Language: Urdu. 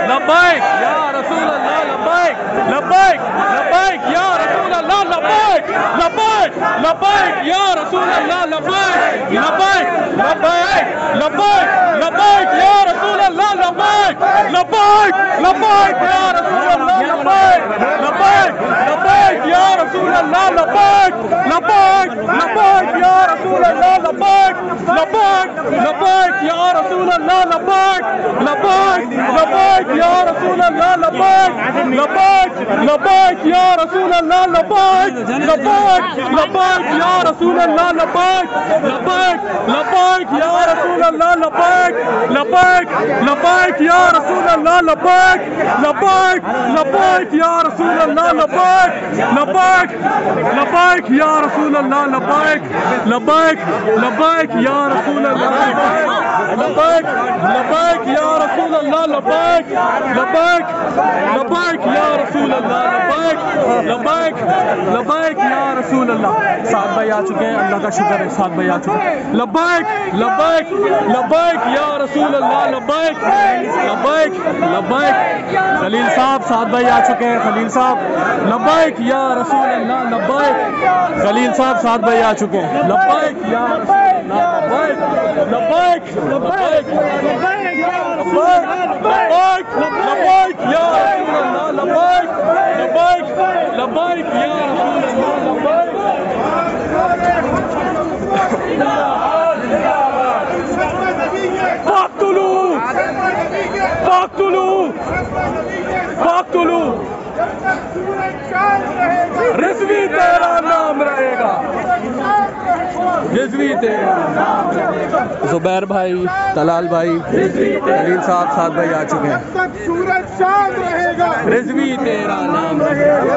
لبیک یا رسول اللہ لبیک لبیک لبیک یا رسول اللہ لبیک لبیک لبیک یا رسول اللہ لبیک لبیک لبیک لبیک لبیک یا رسول اللہ لبیک لبیک لبیک یا رسول اللہ لبیک لبیک لبیک یا رسول اللہ لبیک لبیک لبیک یا رسول اللہ لبیک لبیک لبیک یا رسول اللہ لبیک لبیک لبیک یا رسول اللہ لبیک لبیک لبیک یا رسول اللہ لبیک لبیک لبیک یا رسول اللہ لبیک لبیک لبیک یا رسول اللہ لبیک لبیک لبیک یا رسول اللہ لبیک لبیک لبیک یا رسول اللہ لبیک لبیک لبیک یا رسول اللہ لبیک لبیک لبیک یا رسول اللہ لبیک لبیک یا رسول اللہ لبیک لبیک لبیک یا رسول اللہ لبیک لبیک لبیک یا رسول اللہ. سعد بھائی آ چکے ہیں, اللہ کا شکر ہے سعد بھائی آ چکے ہیں. لبیک لبیک لبیک یا رسول اللہ لبیک لبیک لبیک. خلیل صاحب سعد بھائی آ چکے ہیں, خلیل صاحب لبیک یا رسول اللہ لبیک. خلیل صاحب سعد بھائی آ چکے ہیں, لبیک یا رسول اللہ لبیک لبیک لبیک لبیک لبیک لبیک یا رسول اللہ لبیک لبیک لبیک یا رسول اللہ لبیک. فاقتلوا فاقتلوا فاقتلوا رضوی تیرا نام رہے گا, رضوی تیرا نام رہے گا. زبیر بھائی, طلال بھائی, خلیل صاحب سعد بھائی آ چکے ہیں. رضوی تیرا نام رہے گا.